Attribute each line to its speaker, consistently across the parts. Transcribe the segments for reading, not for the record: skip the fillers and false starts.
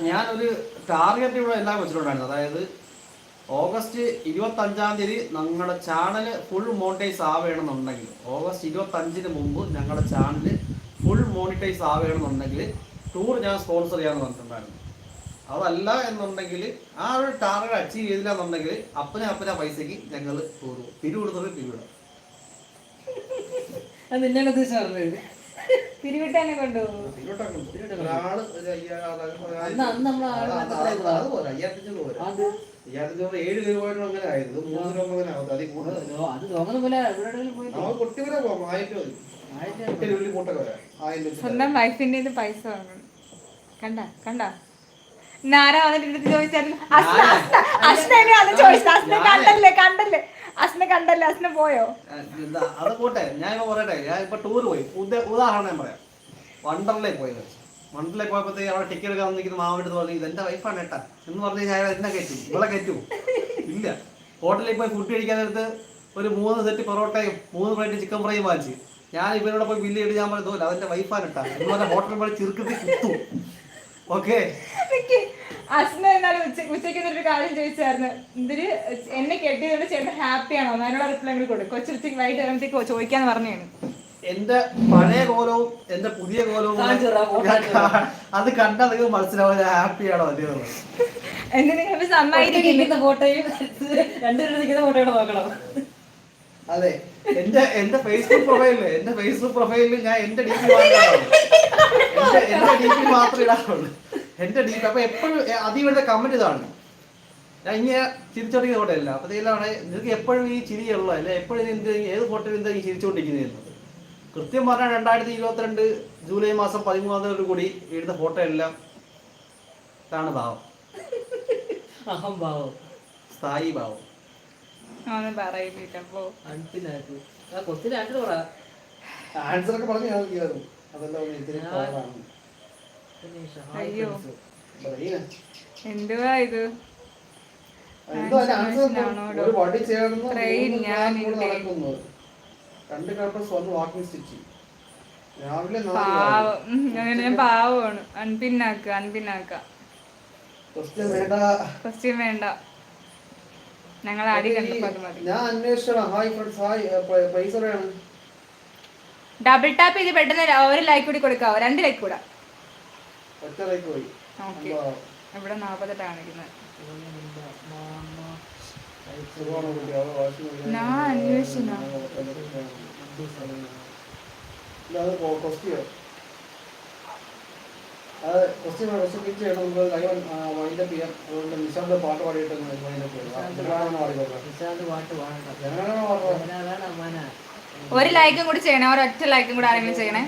Speaker 1: ഞാനൊരു ടാർഗറ്റ് ഇവിടെ എല്ലാം വെച്ചിട്ടുണ്ടായിരുന്നു. അതായത് ഓഗസ്റ്റ് 25 ഞങ്ങളുടെ ചാനല് ഫുൾ മോണിറ്റൈസ് ആവുകയാണെന്നുണ്ടെങ്കിൽ, ഓഗസ്റ്റ് 25 മുമ്പ് ഞങ്ങളുടെ ചാനല് ഫുൾ മോണിറ്റൈസ് ആവുകയാണെന്നുണ്ടെങ്കിൽ ടൂർ ഞാൻ സ്പോൺസർ ചെയ്യാമെന്ന് പറഞ്ഞിട്ടുണ്ടായിരുന്നു. അതല്ല എന്നുണ്ടെങ്കിൽ, ആ ഒരു ടാർഗറ്റ് അച്ചീവ് ചെയ്തില്ല എന്നുണ്ടെങ്കിൽ അപ്പന പൈസക്ക് ഞങ്ങൾ ടൂർ പോകും. പിരിവിടുന്നത് പിരിവിടാം.
Speaker 2: പിരിവിട്ടാനെ കൊണ്ടുപോകും.
Speaker 1: ഒരാള് 7 രൂപ പോയിട്ട് അങ്ങനെ ആയിരുന്നു. 3 രൂപ അങ്ങനെ ആവും. അതിൽ കൂടുതൽ കൊട്ടിവരെ പോകാം. 1000 രൂപ കൂട്ടൊക്കെ വരാം. 1000 രൂപ
Speaker 2: സ്വന്തം വൈഫിന്റെ പൈസ വാങ്ങണം. കണ്ട നാരാ വന്നിട്ട് ചോദിച്ചായിരുന്നു. അസ്ന പോയോ?
Speaker 1: അത് പോട്ടെ, ഞാൻ ഇപ്പൊ പറയട്ടെ. ഞാൻ ഇപ്പൊ ടൂർ പോയി. ഉദാഹരണം ഞാൻ പറയാം. വണ്ടർലേ പോയത്. വണ്ടർലേ പോയപ്പോഴത്തേക്ക് അവിടെ ടിക്കറ്റ് എടുക്കാൻ നിൽക്കുന്ന മാവിട്ട് പറഞ്ഞു, ഇത് എന്റെ വൈഫാണ് ഏട്ടാ എന്ന് പറഞ്ഞു കഴിഞ്ഞാൽ എന്നെ കയറ്റും. ഇവിടെ കയറ്റുമോ? ഇല്ല. ഹോട്ടലിൽ പോയി ഫുഡ് കഴിക്കാൻ നേരത്ത് ഒരു 3 സെറ്റ് പൊറോട്ടയും 3 പ്ലേറ്റ് ചിക്കൻ ഫ്രൈയും വാങ്ങിച്ച് ഞാൻ ഇവരോട് പോയി ബില്ല് ചെയ്ത് ഞാൻ പറഞ്ഞു, അതെന്റെ വൈഫാണ് ഏട്ടാ എന്ന് പറഞ്ഞാൽ ഹോട്ടലിൽ പോയി ചിറുക്കത്തി കുത്തും. ഓക്കെ.
Speaker 2: അസ്ന എന്നാലും ഉച്ചയ്ക്ക് ഒരു കാര്യം ചോദിച്ചായിരുന്നു, എന്തൊരു എന്നെ കെട്ടിയതുകൊണ്ട് ചേട്ടൻ ഹാപ്പിയാണോ? അതിനുള്ള റിപ്ലൈ കൊടുക്കും. കൊച്ചുച്ചയ്ക്ക് വൈകിട്ട് വരുമ്പോഴത്തേക്ക് ചോദിക്കാന്ന് പറഞ്ഞാണ്.
Speaker 1: എന്റെ പഴയ കോലവും എന്റെ പുതിയ കോലവും അത് കണ്ടാൽ നിങ്ങൾക്ക് മനസ്സിലാവും ഞാൻ ഹാപ്പിയാണോ അല്ലയോ.
Speaker 2: എന്നെ നിങ്ങൾ സമ്മതിക്കുന്ന ഫോട്ടോയും നോക്കണം.
Speaker 1: അതെ, എന്റെ ഫേസ്ബുക്ക് പ്രൊഫൈലില് ഞാൻ എന്റെ ഡി പി മാത്രമേ ഇടാറുള്ളൂ. എന്റെ ഡി പി. അപ്പൊ എപ്പോഴും അതിവിടെ കമന്റ് ഇതാണ്, ഞാൻ ഇങ്ങനെ ചിരിച്ചോണ്ടിരിക്കുന്ന ഫോട്ടോ അല്ല. അപ്പൊ ഇതിലാണ് നിങ്ങൾക്ക് എപ്പോഴും ഈ ചിരിയുള്ളൂ അല്ലെ, എപ്പോഴും ഏത് ഫോട്ടോയിൽ എന്താ ഈ ചിരിച്ചോണ്ടിരിക്കുന്നത്. കൃത്യം പറഞ്ഞാൽ 2022 ജൂലൈ മാസം 13 കൂടി ഇടുന്ന ഫോട്ടോ എല്ലാം ഇതാണ് ഭാവം.
Speaker 3: അഹംഭാവം,
Speaker 1: സ്ഥായി ഭാവം. ആൻസർ ഒക്കെ പറഞ്ഞു
Speaker 2: അയ്യോ എന്തുവാ ഇത്?
Speaker 1: ഒരു വടി ചേർന്ന് നടക്കുന്നു. 2 കർപ്പസ് 1 വാക്കിംഗ് സ്റ്റിച്ച്. രാവിലെ
Speaker 2: ഞാൻ പാവമാണ്. അൻപിന്നാക്ക ക്വസ്റ്റ്യൻ വേണ്ട. ഞങ്ങൾ അടി കണ്ടപ്പോ അത് മതി.
Speaker 1: ഞാൻ അന്വേഷിച്ചോളാം. Hi friends, hi. പൈസ വേണം.
Speaker 2: ഡബിൾ ടാപ്പ് ചെയ്ത് പെട്ടെന്ന് 1 ലൈക്ക് കൂടി കൊടുക്കാവോ? 2 ലൈക്ക് കൂടാ.
Speaker 1: ഒറ്റ ലൈക്ക് പോയി.
Speaker 2: ഇവിടെ 48 കാണിക്കുന്നത്. ഞാൻ അന്വേഷിച്ചോ.
Speaker 1: പാട്ട് പാടിയിട്ട്
Speaker 2: ഒരു ലൈക്കും കൂടി ചെയ്യണേ. ഒരൊറ്റ ലൈക്കും കൂടെ ആരെങ്കിലും ചെയ്യണേ.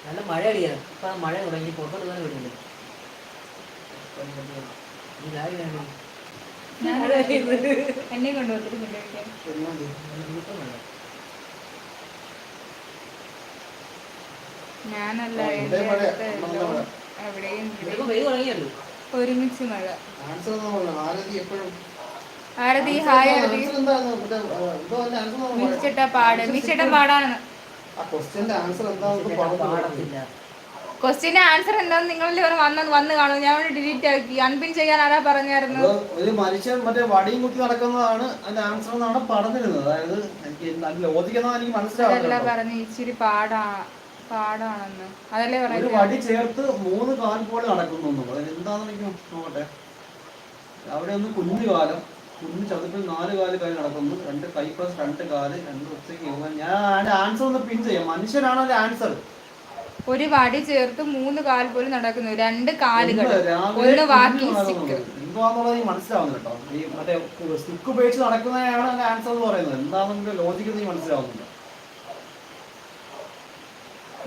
Speaker 3: നല്ല മഴ അടിയാണ്. ഇപ്പൊ മഴ തുടങ്ങി പുറത്തോട്ട് തന്നെ വരുന്നുണ്ട്.
Speaker 2: എന്നെ കൊണ്ടുപോകും. ഞാനല്ല എവിടെയും ഒരുമിച്ച് മഴ. ആരതി ഹായ്. ആരതി മിച്ചേട്ടാ പാട്. മിച്ചേട്ടൻ പാടാണ്. ക്വസ്റ്റ്യന്റെ ആൻസർ എന്താന്ന് നിങ്ങളിൽ വന്ന് കാണും. ഞാൻ ഡിലീറ്റ് ആക്കി. അൺപിൻ ചെയ്യാൻ ആരാ പറഞ്ഞായിരുന്നു?
Speaker 1: ഒരു മനുഷ്യൻ മറ്റേ വടിയും കുത്തി നടക്കുന്നതാണ് അതിന്റെ ആൻസർ എന്നാണ് പറഞ്ഞിരുന്നത്. അതായത് എനിക്ക് ലോജിക്കൊന്നും എനിക്ക് മനസ്സിലാവില്ല.
Speaker 2: പറഞ്ഞു ഇച്ചിരി പാടാണെന്ന് അതല്ലേ
Speaker 1: പറഞ്ഞു. ഒരു വടി ചേർത്ത് 3 കാൽ പോലെ നടക്കുന്നു. എന്താണെന്ന് എനിക്ക് നോക്കട്ടെ. അവിടെ ഒന്ന് കുഞ്ഞു ചതുപ്പിൽ 4 കാല് കൈ നടക്കുന്നു. 2 കൈ പ്ലസ് 2 കാല് 2 ഉച്ചയ്ക്ക്. ഞാൻ അതിന്റെ ആൻസർ ഒന്ന് പിൻ ചെയ്യാം. മനുഷ്യനാണ് അതിന്റെ ആൻസർ.
Speaker 2: ഒരു വടി ചേർത്ത് 3 കാൽ പോലും നടക്കുന്നു. 2 കാലുകൾ, 1 വാക്കിംഗ് സ്റ്റിക്ക്.
Speaker 1: എന്താന്നുള്ളത് മനസ്സിലാവുന്നു കേട്ടോ. ഈ മറ്റേ സ്റ്റിക്ക് ഉപയോഗിച്ച് നടക്കുന്നതാണ് അതിന്റെ ആൻസർ എന്ന് പറയുന്നത്. എന്താണെന്ന് ലോജിക്ക് നീ മനസ്സിലാവുന്നില്ല.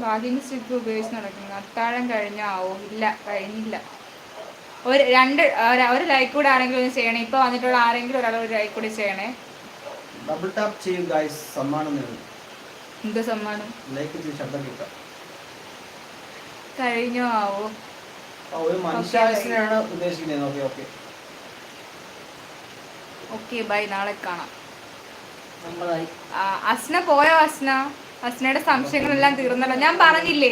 Speaker 2: വാക്കിംഗ് സ്റ്റിക്ക് ഉപയോഗിച്ച് നടക്കുന്നു. അത്താഴം കഴിഞ്ഞോ? ഇല്ല, കഴിഞ്ഞില്ല. ഒരു ലൈക്ക് കൂടെ ആരെങ്കിലും ഒന്ന് ചെയ്യണേ. ഇപ്പൊ വന്നിട്ടുള്ള ആരെങ്കിലും ഒരാൾ ഒരു ലൈക്ക് കൂടി ചെയ്യണേ.
Speaker 1: ഡബിൾ ടാപ്പ് ചെയ്യും ഗൈസ്. സമ്മാനം നേടും.
Speaker 2: എന്ത് സമ്മാനം?
Speaker 1: ലൈക്ക് ചെയ്ത് ശബ്ദം കേൾക്കാം.
Speaker 2: കഴിഞ്ഞോ?
Speaker 1: ഒരു മനുഷ്യായുസിനെയാണ് ഉദ്ദേശിക്കുന്നത്. Okay okay
Speaker 2: okay bye. നാളെ കാണാം. അസ്ന പോയോ? അസ്ന അസ്നയുടെ സംശയങ്ങളെല്ലാം തീർന്നല്ലോ. ഞാൻ പറഞ്ഞില്ലേ